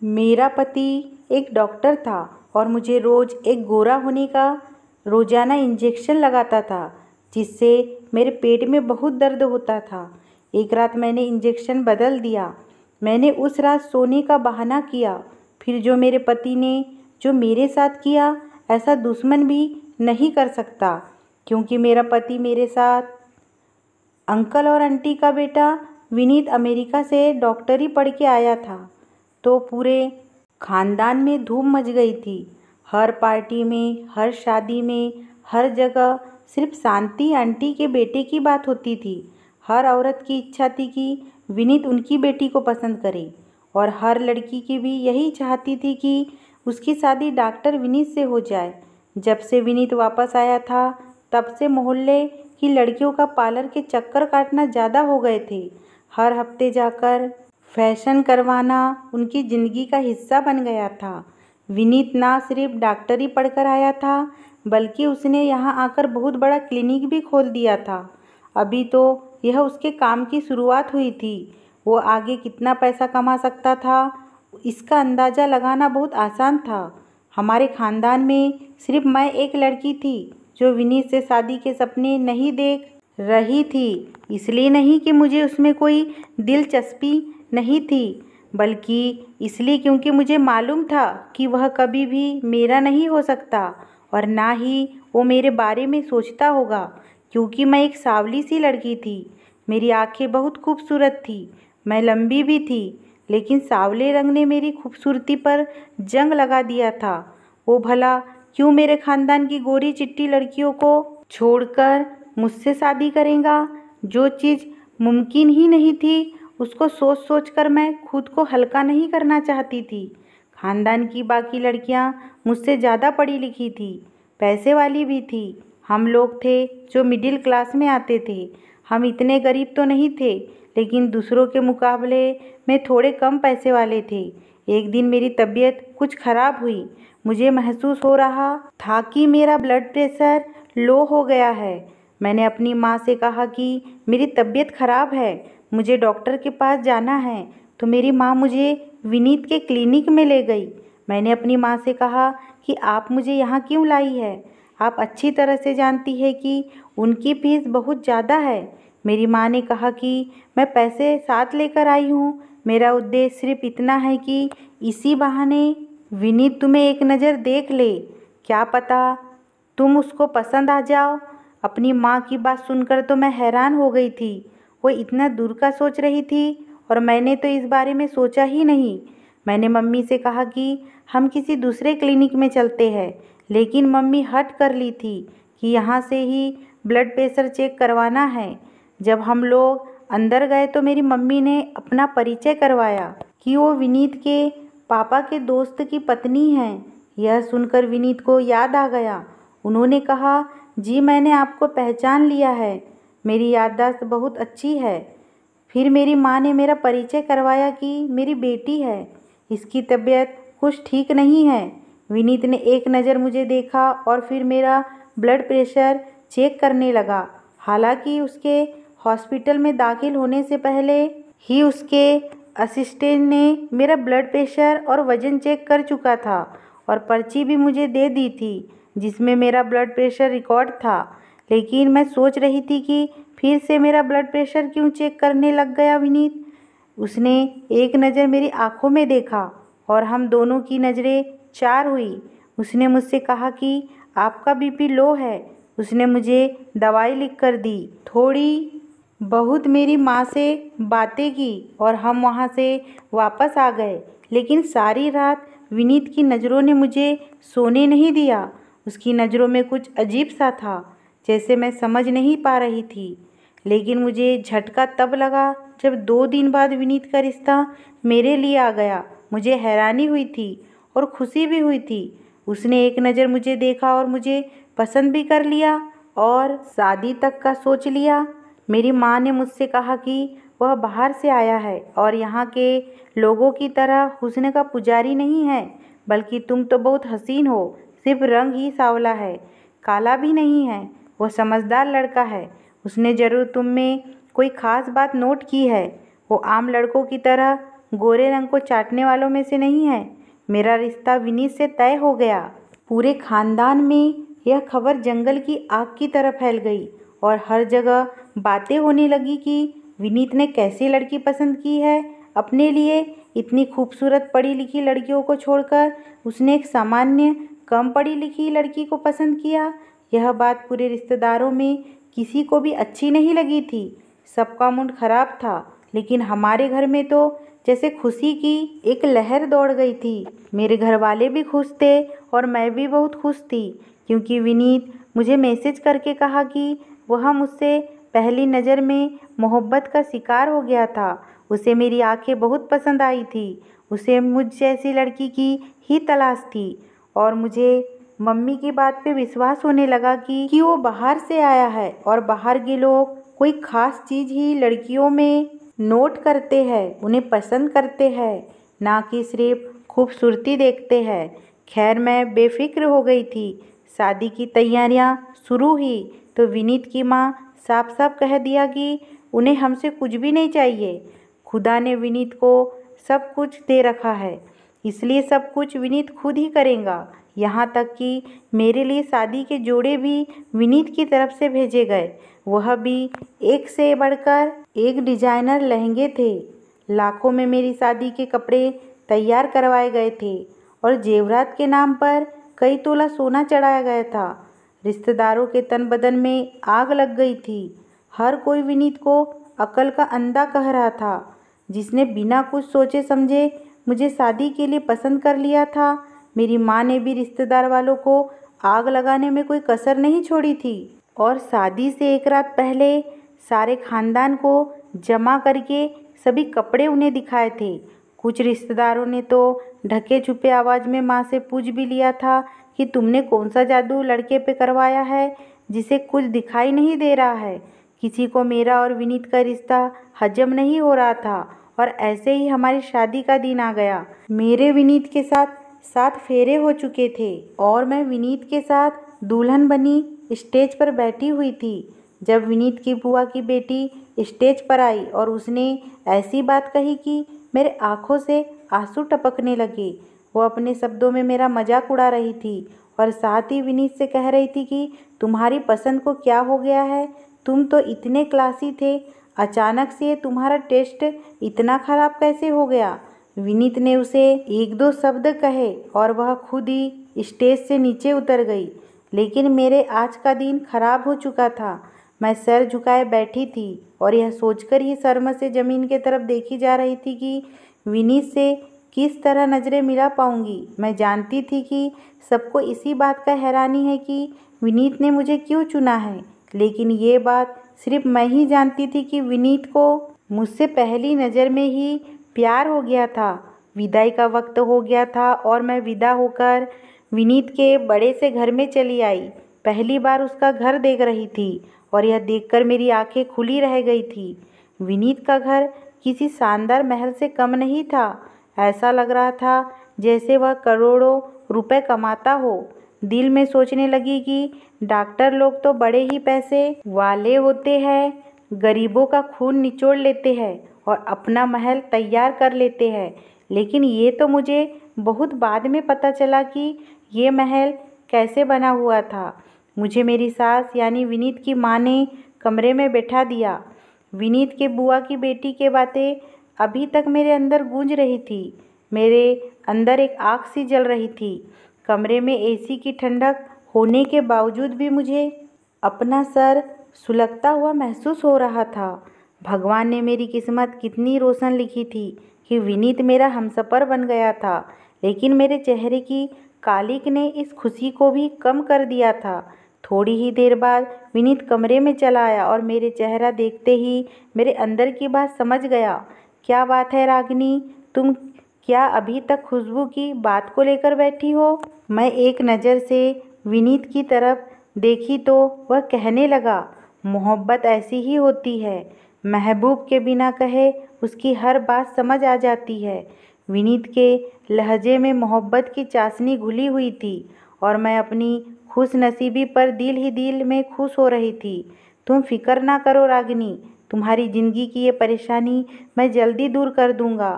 मेरा पति एक डॉक्टर था और मुझे रोज़ एक गोरा होने का रोज़ाना इंजेक्शन लगाता था, जिससे मेरे पेट में बहुत दर्द होता था। एक रात मैंने इंजेक्शन बदल दिया। मैंने उस रात सोने का बहाना किया। फिर जो मेरे पति ने जो मेरे साथ किया, ऐसा दुश्मन भी नहीं कर सकता, क्योंकि मेरा पति मेरे साथ अंकल और आंटी का बेटा विनीत अमेरिका से डॉक्टरी पढ़ के आया था, तो पूरे खानदान में धूम मच गई थी। हर पार्टी में, हर शादी में, हर जगह सिर्फ शांति आंटी के बेटे की बात होती थी। हर औरत की इच्छा थी कि विनीत उनकी बेटी को पसंद करे, और हर लड़की की भी यही चाहती थी कि उसकी शादी डॉक्टर विनीत से हो जाए। जब से विनीत वापस आया था, तब से मोहल्ले की लड़कियों का पार्लर के चक्कर काटना ज़्यादा हो गए थे। हर हफ्ते जाकर फैशन करवाना उनकी ज़िंदगी का हिस्सा बन गया था। विनीत ना सिर्फ डॉक्टरी पढ़कर आया था, बल्कि उसने यहाँ आकर बहुत बड़ा क्लिनिक भी खोल दिया था। अभी तो यह उसके काम की शुरुआत हुई थी। वो आगे कितना पैसा कमा सकता था, इसका अंदाज़ा लगाना बहुत आसान था। हमारे खानदान में सिर्फ मैं एक लड़की थी जो विनीत से शादी के सपने नहीं देख रही थी। इसलिए नहीं कि मुझे उसमें कोई दिलचस्पी नहीं थी, बल्कि इसलिए क्योंकि मुझे मालूम था कि वह कभी भी मेरा नहीं हो सकता, और ना ही वो मेरे बारे में सोचता होगा, क्योंकि मैं एक सांवली सी लड़की थी। मेरी आंखें बहुत खूबसूरत थी, मैं लंबी भी थी, लेकिन सांवले रंग ने मेरी खूबसूरती पर जंग लगा दिया था। वो भला क्यों मेरे खानदान की गोरी चिट्टी लड़कियों को छोड़कर मुझसे शादी करेगा? जो चीज़ मुमकिन ही नहीं थी, उसको सोच सोच कर मैं खुद को हल्का नहीं करना चाहती थी। खानदान की बाकी लड़कियां मुझसे ज़्यादा पढ़ी लिखी थी, पैसे वाली भी थी। हम लोग थे जो मिडिल क्लास में आते थे। हम इतने गरीब तो नहीं थे, लेकिन दूसरों के मुकाबले में थोड़े कम पैसे वाले थे। एक दिन मेरी तबीयत कुछ खराब हुई। मुझे महसूस हो रहा था कि मेरा ब्लड प्रेशर लो हो गया है। मैंने अपनी माँ से कहा कि मेरी तबीयत खराब है, मुझे डॉक्टर के पास जाना है, तो मेरी माँ मुझे विनीत के क्लिनिक में ले गई। मैंने अपनी माँ से कहा कि आप मुझे यहाँ क्यों लाई है? आप अच्छी तरह से जानती है कि उनकी फीस बहुत ज़्यादा है। मेरी माँ ने कहा कि मैं पैसे साथ लेकर आई हूँ। मेरा उद्देश्य सिर्फ इतना है कि इसी बहाने विनीत तुम्हें एक नज़र देख ले। क्या पता तुम उसको पसंद आ जाओ। अपनी माँ की बात सुनकर तो मैं हैरान हो गई थी। वो इतना दूर का सोच रही थी, और मैंने तो इस बारे में सोचा ही नहीं। मैंने मम्मी से कहा कि हम किसी दूसरे क्लिनिक में चलते हैं, लेकिन मम्मी हट कर ली थी कि यहाँ से ही ब्लड प्रेशर चेक करवाना है। जब हम लोग अंदर गए तो मेरी मम्मी ने अपना परिचय करवाया कि वो विनीत के पापा के दोस्त की पत्नी हैं। यह सुनकर विनीत को याद आ गया। उन्होंने कहा, जी मैंने आपको पहचान लिया है, मेरी याददाश्त बहुत अच्छी है। फिर मेरी माँ ने मेरा परिचय करवाया कि मेरी बेटी है, इसकी तबीयत कुछ ठीक नहीं है। विनीत ने एक नज़र मुझे देखा और फिर मेरा ब्लड प्रेशर चेक करने लगा। हालांकि उसके हॉस्पिटल में दाखिल होने से पहले ही उसके असिस्टेंट ने मेरा ब्लड प्रेशर और वज़न चेक कर चुका था, और पर्ची भी मुझे दे दी थी जिसमें मेरा ब्लड प्रेशर रिकॉर्ड था। लेकिन मैं सोच रही थी कि फिर से मेरा ब्लड प्रेशर क्यों चेक करने लग गया विनीत। उसने एक नज़र मेरी आंखों में देखा और हम दोनों की नज़रें चार हुई। उसने मुझसे कहा कि आपका बीपी लो है। उसने मुझे दवाई लिख कर दी। थोड़ी बहुत मेरी माँ से बातें की और हम वहाँ से वापस आ गए। लेकिन सारी रात विनीत की नज़रों ने मुझे सोने नहीं दिया। उसकी नज़रों में कुछ अजीब सा था, जैसे मैं समझ नहीं पा रही थी। लेकिन मुझे झटका तब लगा जब 2 दिन बाद विनीत का रिश्ता मेरे लिए आ गया। मुझे हैरानी हुई थी और खुशी भी हुई थी। उसने एक नज़र मुझे देखा और मुझे पसंद भी कर लिया और शादी तक का सोच लिया। मेरी माँ ने मुझसे कहा कि वह बाहर से आया है और यहाँ के लोगों की तरह हुस्न का पुजारी नहीं है, बल्कि तुम तो बहुत हसीन हो, सिर्फ रंग ही सांवला है, काला भी नहीं है। वो समझदार लड़का है, उसने ज़रूर तुम में कोई ख़ास बात नोट की है। वो आम लड़कों की तरह गोरे रंग को चाटने वालों में से नहीं है। मेरा रिश्ता विनीत से तय हो गया। पूरे खानदान में यह खबर जंगल की आग की तरह फैल गई और हर जगह बातें होने लगी कि विनीत ने कैसी लड़की पसंद की है अपने लिए। इतनी खूबसूरत पढ़ी लिखी लड़कियों को छोड़कर उसने एक सामान्य कम पढ़ी लिखी लड़की को पसंद किया। यह बात पूरे रिश्तेदारों में किसी को भी अच्छी नहीं लगी थी। सबका मूड खराब था, लेकिन हमारे घर में तो जैसे खुशी की एक लहर दौड़ गई थी। मेरे घर वाले भी खुश थे और मैं भी बहुत खुश थी, क्योंकि विनीत मुझे मैसेज करके कहा कि वह मुझसे पहली नज़र में मोहब्बत का शिकार हो गया था। उसे मेरी आंखें बहुत पसंद आई थी। उसे मुझ जैसी लड़की की ही तलाश थी और मुझे मम्मी की बात पे विश्वास होने लगा कि वो बाहर से आया है और बाहर के लोग कोई ख़ास चीज़ ही लड़कियों में नोट करते हैं, उन्हें पसंद करते हैं, ना कि सिर्फ खूबसूरती देखते हैं। खैर, मैं बेफिक्र हो गई थी। शादी की तैयारियां शुरू हुई तो विनीत की माँ साफ साफ कह दिया कि उन्हें हमसे कुछ भी नहीं चाहिए। खुदा ने विनीत को सब कुछ दे रखा है, इसलिए सब कुछ विनीत खुद ही करेगा। यहाँ तक कि मेरे लिए शादी के जोड़े भी विनीत की तरफ से भेजे गए। वह भी एक से बढ़कर एक डिजाइनर लहंगे थे। लाखों में मेरी शादी के कपड़े तैयार करवाए गए थे और जेवरात के नाम पर कई तोला सोना चढ़ाया गया था। रिश्तेदारों के तन बदन में आग लग गई थी। हर कोई विनीत को अकल का अंधा कह रहा था, जिसने बिना कुछ सोचे समझे मुझे शादी के लिए पसंद कर लिया था। मेरी माँ ने भी रिश्तेदार वालों को आग लगाने में कोई कसर नहीं छोड़ी थी और शादी से एक रात पहले सारे खानदान को जमा करके सभी कपड़े उन्हें दिखाए थे। कुछ रिश्तेदारों ने तो ढके छुपे आवाज़ में माँ से पूछ भी लिया था कि तुमने कौन सा जादू लड़के पे करवाया है जिसे कुछ दिखाई नहीं दे रहा है। किसी को मेरा और विनीत का रिश्ता हजम नहीं हो रहा था और ऐसे ही हमारी शादी का दिन आ गया। मेरे विनीत के साथ 7 फेरे हो चुके थे और मैं विनीत के साथ दुल्हन बनी स्टेज पर बैठी हुई थी जब विनीत की बुआ की बेटी स्टेज पर आई और उसने ऐसी बात कही कि मेरे आंखों से आंसू टपकने लगे। वो अपने शब्दों में मेरा मजाक उड़ा रही थी और साथ ही विनीत से कह रही थी कि तुम्हारी पसंद को क्या हो गया है, तुम तो इतने क्लासी थे, अचानक से तुम्हारा टेस्ट इतना ख़राब कैसे हो गया। विनीत ने उसे 1-2 शब्द कहे और वह खुद ही स्टेज से नीचे उतर गई। लेकिन मेरे आज का दिन खराब हो चुका था। मैं सर झुकाए बैठी थी और यह सोचकर ही शर्म से ज़मीन की तरफ देखी जा रही थी कि विनीत से किस तरह नज़रें मिला पाऊंगी। मैं जानती थी कि सबको इसी बात का हैरानी है कि विनीत ने मुझे क्यों चुना है, लेकिन ये बात सिर्फ मैं ही जानती थी कि विनीत को मुझसे पहली नज़र में ही प्यार हो गया था। विदाई का वक्त हो गया था और मैं विदा होकर विनीत के बड़े से घर में चली आई। पहली बार उसका घर देख रही थी और यह देखकर मेरी आंखें खुली रह गई थी। विनीत का घर किसी शानदार महल से कम नहीं था। ऐसा लग रहा था जैसे वह करोड़ों रुपए कमाता हो। दिल में सोचने लगी कि डॉक्टर लोग तो बड़े ही पैसे वाले होते हैं, गरीबों का खून निचोड़ लेते हैं और अपना महल तैयार कर लेते हैं, लेकिन ये तो मुझे बहुत बाद में पता चला कि ये महल कैसे बना हुआ था। मुझे मेरी सास यानी विनीत की माँ ने कमरे में बैठा दिया। विनीत के बुआ की बेटी की बातें अभी तक मेरे अंदर गूंज रही थी। मेरे अंदर एक आग सी जल रही थी। कमरे में एसी की ठंडक होने के बावजूद भी मुझे अपना सर सुलगता हुआ महसूस हो रहा था। भगवान ने मेरी किस्मत कितनी रोशन लिखी थी कि विनीत मेरा हमसफ़र बन गया था, लेकिन मेरे चेहरे की कालिक ने इस खुशी को भी कम कर दिया था। थोड़ी ही देर बाद विनीत कमरे में चला आया और मेरे चेहरा देखते ही मेरे अंदर की बात समझ गया। क्या बात है रागिनी, तुम क्या अभी तक खुशबू की बात को लेकर बैठी हो? मैं एक नज़र से विनीत की तरफ देखी तो वह कहने लगा, मोहब्बत ऐसी ही होती है, महबूब के बिना कहे उसकी हर बात समझ आ जाती है। विनीत के लहजे में मोहब्बत की चाशनी घुली हुई थी और मैं अपनी खुश नसीबी पर दिल ही दिल में खुश हो रही थी। तुम फिक्र ना करो रागिनी, तुम्हारी ज़िंदगी की ये परेशानी मैं जल्दी दूर कर दूंगा।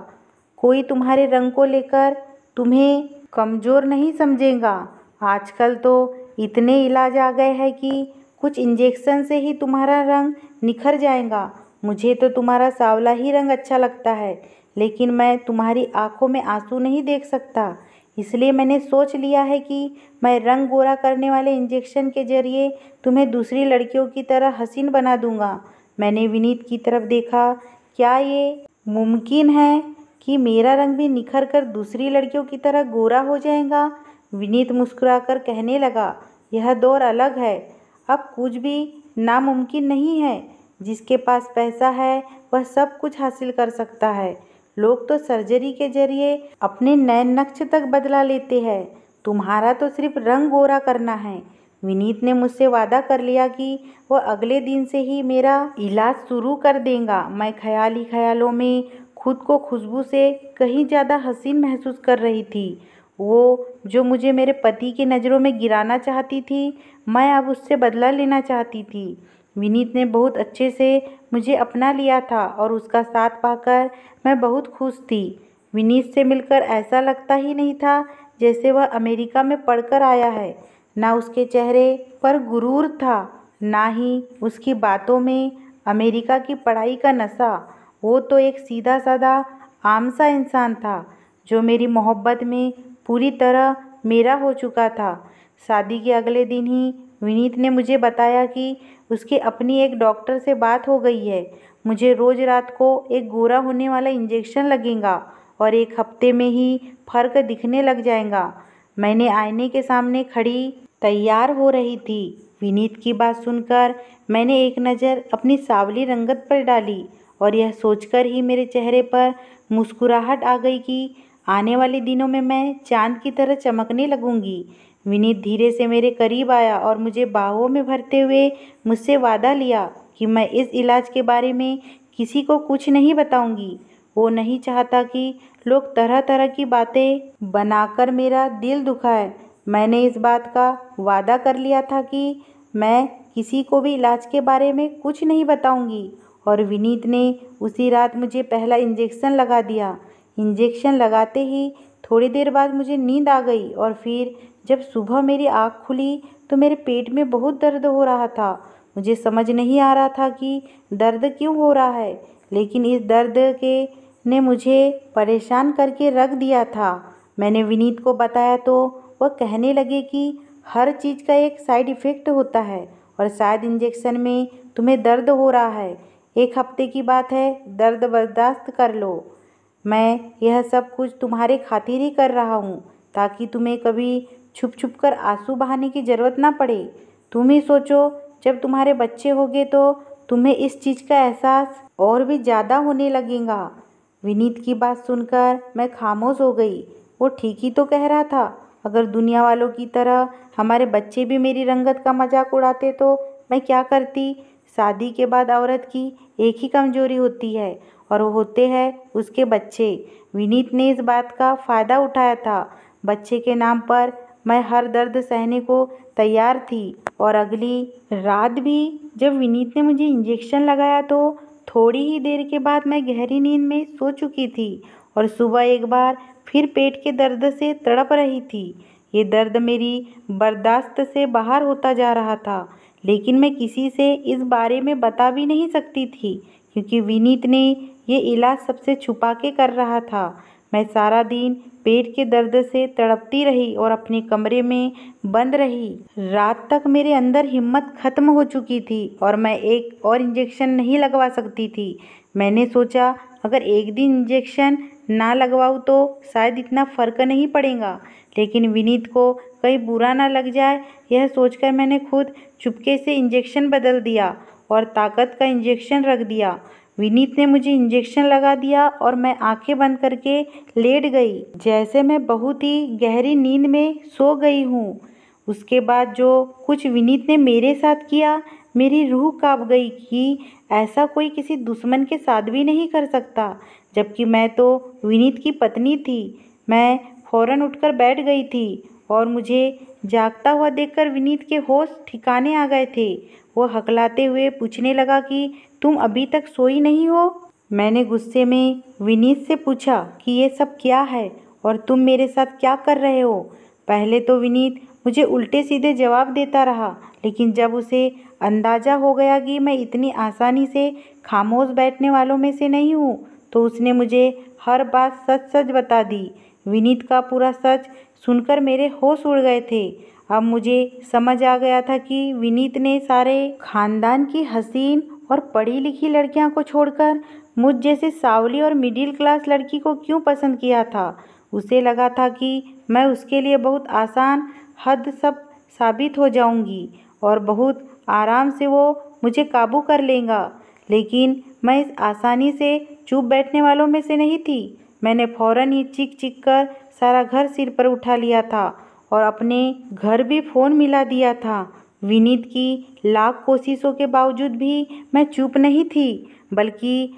कोई तुम्हारे रंग को लेकर तुम्हें कमज़ोर नहीं समझेगा। आजकल तो इतने इलाज आ गए हैं कि कुछ इंजेक्शन से ही तुम्हारा रंग निखर जाएगा। मुझे तो तुम्हारा सांवला ही रंग अच्छा लगता है, लेकिन मैं तुम्हारी आंखों में आंसू नहीं देख सकता। इसलिए मैंने सोच लिया है कि मैं रंग गोरा करने वाले इंजेक्शन के ज़रिए तुम्हें दूसरी लड़कियों की तरह हसीन बना दूंगा। मैंने विनीत की तरफ देखा। क्या ये मुमकिन है कि मेरा रंग भी निखर कर दूसरी लड़कियों की तरह गोरा हो जाएगा? विनीत मुस्कुराकर कहने लगा, यह दौर अलग है। अब कुछ भी नामुमकिन नहीं है। जिसके पास पैसा है वह सब कुछ हासिल कर सकता है। लोग तो सर्जरी के जरिए अपने नैन नक्श तक बदला लेते हैं। तुम्हारा तो सिर्फ रंग गोरा करना है। विनीत ने मुझसे वादा कर लिया कि वह अगले दिन से ही मेरा इलाज शुरू कर देगा। मैं ख्याल ही ख्यालों में खुद को खुशबू से कहीं ज़्यादा हसीन महसूस कर रही थी। वो जो मुझे मेरे पति की नज़रों में गिराना चाहती थी, मैं अब उससे बदला लेना चाहती थी। विनीत ने बहुत अच्छे से मुझे अपना लिया था और उसका साथ पाकर मैं बहुत खुश थी। विनीत से मिलकर ऐसा लगता ही नहीं था जैसे वह अमेरिका में पढ़कर आया है। ना उसके चेहरे पर गुरूर था, ना ही उसकी बातों में अमेरिका की पढ़ाई का नशा। वो तो एक सीधा साधा आम सा इंसान था जो मेरी मोहब्बत में पूरी तरह मेरा हो चुका था। शादी के अगले दिन ही विनीत ने मुझे बताया कि उसकी अपनी एक डॉक्टर से बात हो गई है। मुझे रोज़ रात को एक गोरा होने वाला इंजेक्शन लगेगा और एक हफ्ते में ही फर्क दिखने लग जाएगा। मैंने आईने के सामने खड़ी तैयार हो रही थी। विनीत की बात सुनकर मैंने एक नज़र अपनी सांवली रंगत पर डाली और यह सोचकर ही मेरे चेहरे पर मुस्कुराहट आ गई कि आने वाले दिनों में मैं चाँद की तरह चमकने लगूंगी। विनीत धीरे से मेरे करीब आया और मुझे बाहों में भरते हुए मुझसे वादा लिया कि मैं इस इलाज के बारे में किसी को कुछ नहीं बताऊंगी। वो नहीं चाहता कि लोग तरह तरह की बातें बनाकर मेरा दिल दुखाए। मैंने इस बात का वादा कर लिया था कि मैं किसी को भी इलाज के बारे में कुछ नहीं बताऊंगी। और विनीत ने उसी रात मुझे पहला इंजेक्शन लगा दिया। इंजेक्शन लगाते ही थोड़ी देर बाद मुझे नींद आ गई और फिर जब सुबह मेरी आँख खुली तो मेरे पेट में बहुत दर्द हो रहा था। मुझे समझ नहीं आ रहा था कि दर्द क्यों हो रहा है, लेकिन इस दर्द के ने मुझे परेशान करके रख दिया था। मैंने विनीत को बताया तो वह कहने लगे कि हर चीज़ का एक साइड इफ़ेक्ट होता है और शायद इंजेक्शन में तुम्हें दर्द हो रहा है। एक हफ्ते की बात है, दर्द बर्दाश्त कर लो। मैं यह सब कुछ तुम्हारे खातिर ही कर रहा हूँ ताकि तुम्हें कभी छुप छुप कर आंसू बहाने की ज़रूरत ना पड़े। तुम ही सोचो, जब तुम्हारे बच्चे होंगे तो तुम्हें इस चीज़ का एहसास और भी ज़्यादा होने लगेगा। विनीत की बात सुनकर मैं खामोश हो गई। वो ठीक ही तो कह रहा था। अगर दुनिया वालों की तरह हमारे बच्चे भी मेरी रंगत का मजाक उड़ाते तो मैं क्या करती? शादी के बाद औरत की एक ही कमजोरी होती है और वो होते हैं उसके बच्चे। विनीत ने इस बात का फ़ायदा उठाया था। बच्चे के नाम पर मैं हर दर्द सहने को तैयार थी। और अगली रात भी जब विनीत ने मुझे इंजेक्शन लगाया तो थोड़ी ही देर के बाद मैं गहरी नींद में सो चुकी थी और सुबह एक बार फिर पेट के दर्द से तड़प रही थी। ये दर्द मेरी बर्दाश्त से बाहर होता जा रहा था, लेकिन मैं किसी से इस बारे में बता भी नहीं सकती थी क्योंकि विनीत ने ये इलाज सबसे छुपा के कर रहा था। मैं सारा दिन पेट के दर्द से तड़पती रही और अपने कमरे में बंद रही। रात तक मेरे अंदर हिम्मत खत्म हो चुकी थी और मैं एक और इंजेक्शन नहीं लगवा सकती थी। मैंने सोचा अगर एक दिन इंजेक्शन ना लगवाऊँ तो शायद इतना फ़र्क नहीं पड़ेगा, लेकिन विनीत को कहीं बुरा ना लग जाए यह सोचकर मैंने खुद चुपके से इंजेक्शन बदल दिया और ताकत का इंजेक्शन रख दिया। विनीत ने मुझे इंजेक्शन लगा दिया और मैं आंखें बंद करके लेट गई, जैसे मैं बहुत ही गहरी नींद में सो गई हूँ। उसके बाद जो कुछ विनीत ने मेरे साथ किया, मेरी रूह कांप गई कि ऐसा कोई किसी दुश्मन के साथ भी नहीं कर सकता, जबकि मैं तो विनीत की पत्नी थी। मैं फौरन उठकर बैठ गई थी और मुझे जागता हुआ देखकर विनीत के होश ठिकाने आ गए थे। वो हकलाते हुए पूछने लगा कि तुम अभी तक सोई नहीं हो? मैंने गुस्से में विनीत से पूछा कि ये सब क्या है और तुम मेरे साथ क्या कर रहे हो। पहले तो विनीत मुझे उल्टे सीधे जवाब देता रहा, लेकिन जब उसे अंदाज़ा हो गया कि मैं इतनी आसानी से खामोश बैठने वालों में से नहीं हूँ, तो उसने मुझे हर बात सच सच बता दी। विनीत का पूरा सच सुनकर मेरे होश उड़ गए थे। अब मुझे समझ आ गया था कि विनीत ने सारे खानदान की हसीन और पढ़ी लिखी लड़कियां को छोड़कर मुझ जैसे सावली और मिडिल क्लास लड़की को क्यों पसंद किया था। उसे लगा था कि मैं उसके लिए बहुत आसान हद सब साबित हो जाऊंगी और बहुत आराम से वो मुझे काबू कर लेगा। लेकिन मैं इस आसानी से चुप बैठने वालों में से नहीं थी। मैंने फ़ौरन ही चीख चीख कर सारा घर सिर पर उठा लिया था और अपने घर भी फ़ोन मिला दिया था। विनीत की लाख कोशिशों के बावजूद भी मैं चुप नहीं थी, बल्कि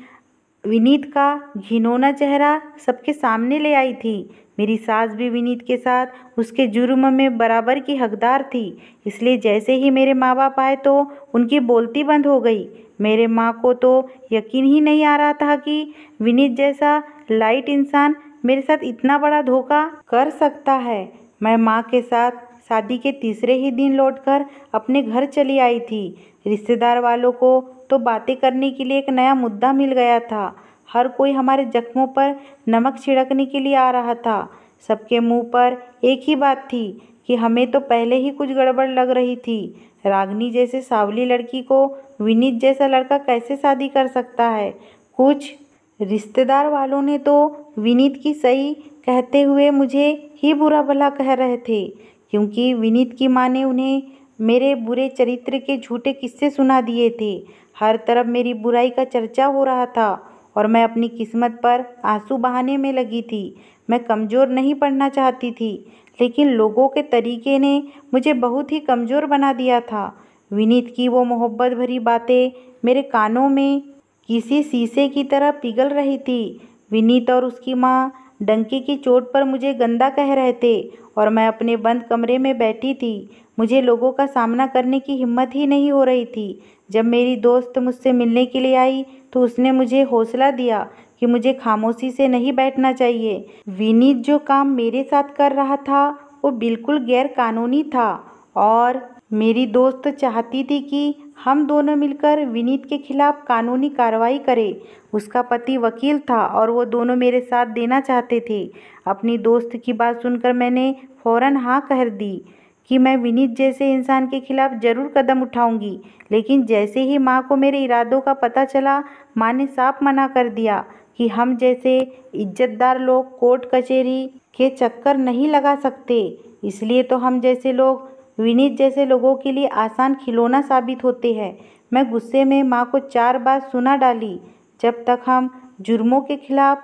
विनीत का घिनौना चेहरा सबके सामने ले आई थी। मेरी सास भी विनीत के साथ उसके जुर्म में बराबर की हकदार थी, इसलिए जैसे ही मेरे माँ बाप आए तो उनकी बोलती बंद हो गई। मेरे माँ को तो यकीन ही नहीं आ रहा था कि विनीत जैसा लाइट इंसान मेरे साथ इतना बड़ा धोखा कर सकता है। मैं माँ के साथ शादी के तीसरे ही दिन लौटकर अपने घर चली आई थी। रिश्तेदार वालों को तो बातें करने के लिए एक नया मुद्दा मिल गया था। हर कोई हमारे जख्मों पर नमक छिड़कने के लिए आ रहा था। सबके मुंह पर एक ही बात थी कि हमें तो पहले ही कुछ गड़बड़ लग रही थी। रागनी जैसे सावली लड़की को विनीत जैसा लड़का कैसे शादी कर सकता है। कुछ रिश्तेदार वालों ने तो विनीत की सही कहते हुए मुझे ही बुरा भला कह रहे थे, क्योंकि विनीत की माँ ने उन्हें मेरे बुरे चरित्र के झूठे किस्से सुना दिए थे। हर तरफ मेरी बुराई का चर्चा हो रहा था और मैं अपनी किस्मत पर आंसू बहाने में लगी थी। मैं कमज़ोर नहीं पड़ना चाहती थी, लेकिन लोगों के तरीके ने मुझे बहुत ही कमज़ोर बना दिया था। विनीत की वो मोहब्बत भरी बातें मेरे कानों में किसी शीशे की तरह पिघल रही थी। विनीत और उसकी माँ डंके की चोट पर मुझे गंदा कह रहे थे और मैं अपने बंद कमरे में बैठी थी। मुझे लोगों का सामना करने की हिम्मत ही नहीं हो रही थी। जब मेरी दोस्त मुझसे मिलने के लिए आई तो उसने मुझे हौसला दिया कि मुझे खामोशी से नहीं बैठना चाहिए। विनीत जो काम मेरे साथ कर रहा था वो बिल्कुल गैर कानूनी था और मेरी दोस्त चाहती थी कि हम दोनों मिलकर विनीत के खिलाफ कानूनी कार्रवाई करें। उसका पति वकील था और वो दोनों मेरे साथ देना चाहते थे। अपनी दोस्त की बात सुनकर मैंने फ़ौरन हाँ कह दी कि मैं विनीत जैसे इंसान के खिलाफ ज़रूर कदम उठाऊंगी। लेकिन जैसे ही माँ को मेरे इरादों का पता चला, माँ ने साफ मना कर दिया कि हम जैसे इज्जतदार लोग कोर्ट कचहरी के चक्कर नहीं लगा सकते। इसलिए तो हम जैसे लोग विनीत जैसे लोगों के लिए आसान खिलौना साबित होते हैं। मैं गुस्से में माँ को 4 बात सुना डाली। जब तक हम जुर्मों के खिलाफ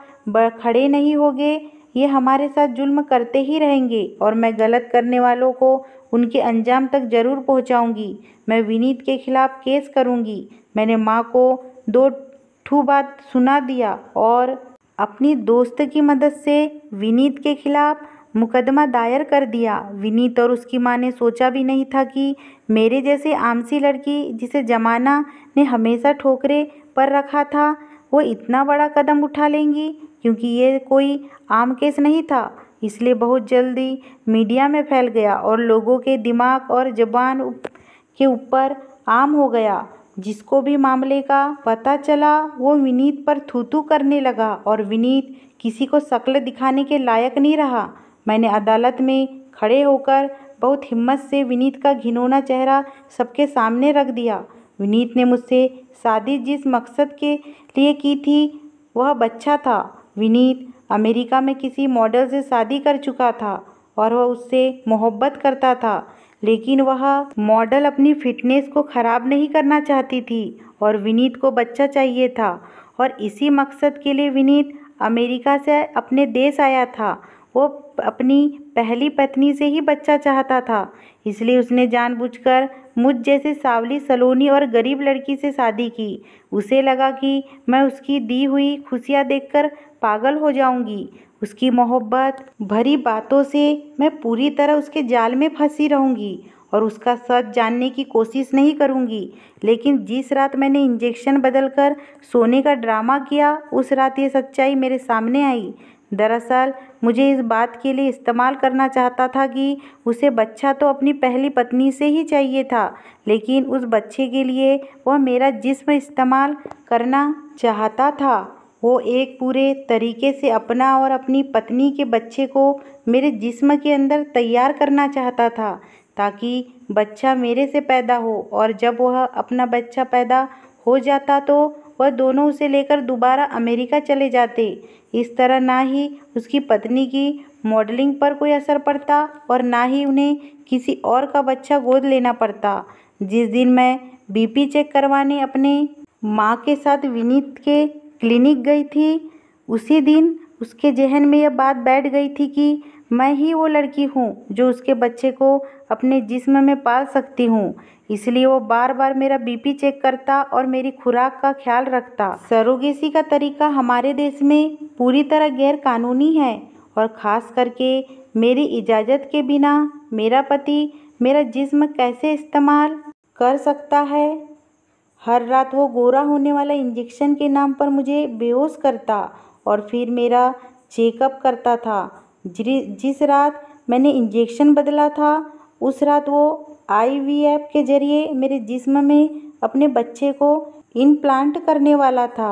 खड़े नहीं होंगे, ये हमारे साथ जुल्म करते ही रहेंगे और मैं गलत करने वालों को उनके अंजाम तक ज़रूर पहुंचाऊंगी। मैं विनीत के खिलाफ केस करूंगी। मैंने माँ को 2 ठू बात सुना दिया और अपनी दोस्त की मदद से विनीत के खिलाफ मुकदमा दायर कर दिया। विनीत और उसकी माँ ने सोचा भी नहीं था कि मेरे जैसे आमसी लड़की जिसे ज़माना ने हमेशा ठोकरे पर रखा था, वो इतना बड़ा कदम उठा लेंगी, क्योंकि ये कोई आम केस नहीं था। इसलिए बहुत जल्दी मीडिया में फैल गया और लोगों के दिमाग और ज़बान के ऊपर आम हो गया। जिसको भी मामले का पता चला वो विनीत पर थू-थू करने लगा और विनीत किसी को शक्ल दिखाने के लायक नहीं रहा। मैंने अदालत में खड़े होकर बहुत हिम्मत से विनीत का घिनौना चेहरा सबके सामने रख दिया। विनीत ने मुझसे शादी जिस मकसद के लिए की थी वह बच्चा था। विनीत अमेरिका में किसी मॉडल से शादी कर चुका था और वह उससे मोहब्बत करता था, लेकिन वह मॉडल अपनी फिटनेस को ख़राब नहीं करना चाहती थी और विनीत को बच्चा चाहिए था और इसी मकसद के लिए विनीत अमेरिका से अपने देश आया था। वो अपनी पहली पत्नी से ही बच्चा चाहता था, इसलिए उसने जानबूझकर मुझ जैसे सावली सलोनी और गरीब लड़की से शादी की। उसे लगा कि मैं उसकी दी हुई खुशियाँ देखकर पागल हो जाऊंगी। उसकी मोहब्बत भरी बातों से मैं पूरी तरह उसके जाल में फंसी रहूंगी और उसका सच जानने की कोशिश नहीं करूँगी। लेकिन जिस रात मैंने इंजेक्शन बदलकर सोने का ड्रामा किया, उस रात ये सच्चाई मेरे सामने आई। दरअसल मुझे इस बात के लिए इस्तेमाल करना चाहता था कि उसे बच्चा तो अपनी पहली पत्नी से ही चाहिए था, लेकिन उस बच्चे के लिए वह मेरा जिस्म इस्तेमाल करना चाहता था। वो एक पूरे तरीके से अपना और अपनी पत्नी के बच्चे को मेरे जिस्म के अंदर तैयार करना चाहता था, ताकि बच्चा मेरे से पैदा हो, और जब वह अपना बच्चा पैदा हो जाता तो वह दोनों उसे लेकर दोबारा अमेरिका चले जाते। इस तरह ना ही उसकी पत्नी की मॉडलिंग पर कोई असर पड़ता और ना ही उन्हें किसी और का बच्चा गोद लेना पड़ता। जिस दिन मैं बीपी चेक करवाने अपने माँ के साथ विनीत के क्लिनिक गई थी, उसी दिन उसके जहन में यह बात बैठ गई थी कि मैं ही वो लड़की हूँ जो उसके बच्चे को अपने जिस्म में पाल सकती हूँ। इसलिए वो बार बार मेरा बीपी चेक करता और मेरी खुराक का ख्याल रखता। सरोगेसी का तरीका हमारे देश में पूरी तरह गैर कानूनी है, और ख़ास करके मेरी इजाज़त के बिना मेरा पति मेरा जिस्म कैसे इस्तेमाल कर सकता है। हर रात वो गोरा होने वाला इंजेक्शन के नाम पर मुझे बेहोश करता और फिर मेरा चेकअप करता था। जिस रात मैंने इंजेक्शन बदला था, उस रात वो आईवीएफ के ज़रिए मेरे जिस्म में अपने बच्चे को इम्प्लांट करने वाला था।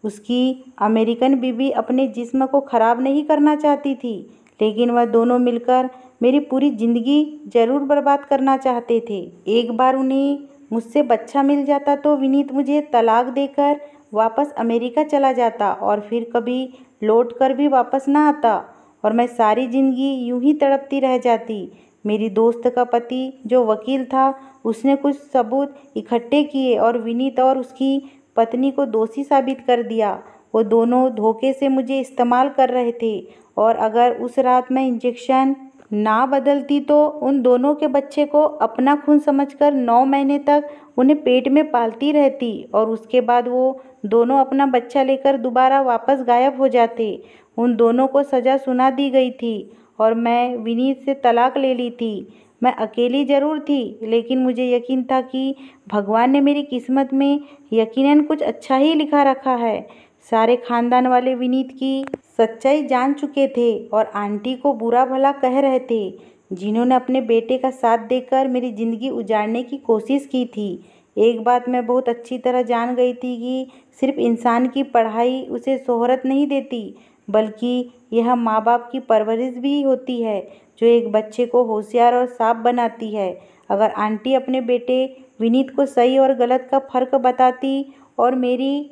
उसकी अमेरिकन बीवी अपने जिस्म को ख़राब नहीं करना चाहती थी, लेकिन वह दोनों मिलकर मेरी पूरी ज़िंदगी ज़रूर बर्बाद करना चाहते थे। एक बार उन्हें मुझसे बच्चा मिल जाता तो विनीत मुझे तलाक देकर वापस अमेरिका चला जाता और फिर कभी लौट कर भी वापस ना आता, और मैं सारी ज़िंदगी यूं ही तड़पती रह जाती। मेरी दोस्त का पति जो वकील था, उसने कुछ सबूत इकट्ठे किए और विनीत और उसकी पत्नी को दोषी साबित कर दिया। वो दोनों धोखे से मुझे इस्तेमाल कर रहे थे, और अगर उस रात मैं इंजेक्शन ना बदलती तो उन दोनों के बच्चे को अपना खून समझकर 9 महीने तक उन्हें पेट में पालती रहती, और उसके बाद वो दोनों अपना बच्चा लेकर दोबारा वापस गायब हो जाते। उन दोनों को सज़ा सुना दी गई थी और मैं विनीत से तलाक ले ली थी। मैं अकेली ज़रूर थी, लेकिन मुझे यकीन था कि भगवान ने मेरी किस्मत में यकीनन कुछ अच्छा ही लिखा रखा है। सारे खानदान वाले विनीत की सच्चाई जान चुके थे और आंटी को बुरा भला कह रहे थे, जिन्होंने अपने बेटे का साथ देकर मेरी ज़िंदगी उजाड़ने की कोशिश की थी। एक बात मैं बहुत अच्छी तरह जान गई थी कि सिर्फ इंसान की पढ़ाई उसे शोहरत नहीं देती, बल्कि यह माँ बाप की परवरिश भी होती है जो एक बच्चे को होशियार और साफ बनाती है। अगर आंटी अपने बेटे विनीत को सही और गलत का फ़र्क बताती और मेरी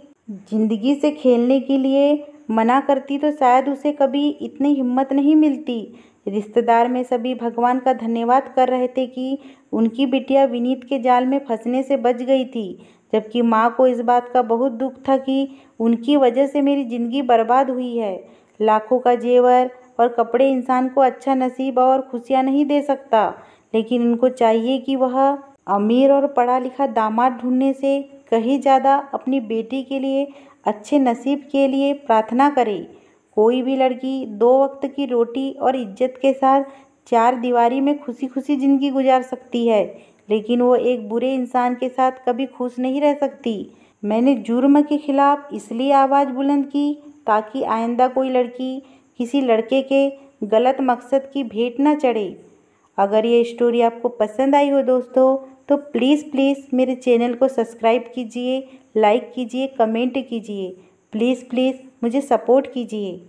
ज़िंदगी से खेलने के लिए मना करती तो शायद उसे कभी इतनी हिम्मत नहीं मिलती। रिश्तेदार में सभी भगवान का धन्यवाद कर रहे थे कि उनकी बिटिया विनीत के जाल में फंसने से बच गई थी, जबकि माँ को इस बात का बहुत दुख था कि उनकी वजह से मेरी ज़िंदगी बर्बाद हुई है। लाखों का जेवर और कपड़े इंसान को अच्छा नसीब और खुशियाँ नहीं दे सकता, लेकिन उनको चाहिए कि वह अमीर और पढ़ा लिखा दामाद ढूंढने से कहीं ज़्यादा अपनी बेटी के लिए अच्छे नसीब के लिए प्रार्थना करे। कोई भी लड़की 2 वक्त की रोटी और इज्जत के साथ 4 दीवारी में खुशी खुशी ज़िंदगी गुजार सकती है, लेकिन वो एक बुरे इंसान के साथ कभी खुश नहीं रह सकती। मैंने जुर्म के खिलाफ इसलिए आवाज़ बुलंद की ताकि आइंदा कोई लड़की किसी लड़के के गलत मकसद की भेंट न चढ़े। अगर ये स्टोरी आपको पसंद आई हो दोस्तों, तो प्लीज़ मेरे चैनल को सब्सक्राइब कीजिए, लाइक कीजिए, कमेंट कीजिए। प्लीज़ मुझे सपोर्ट कीजिए।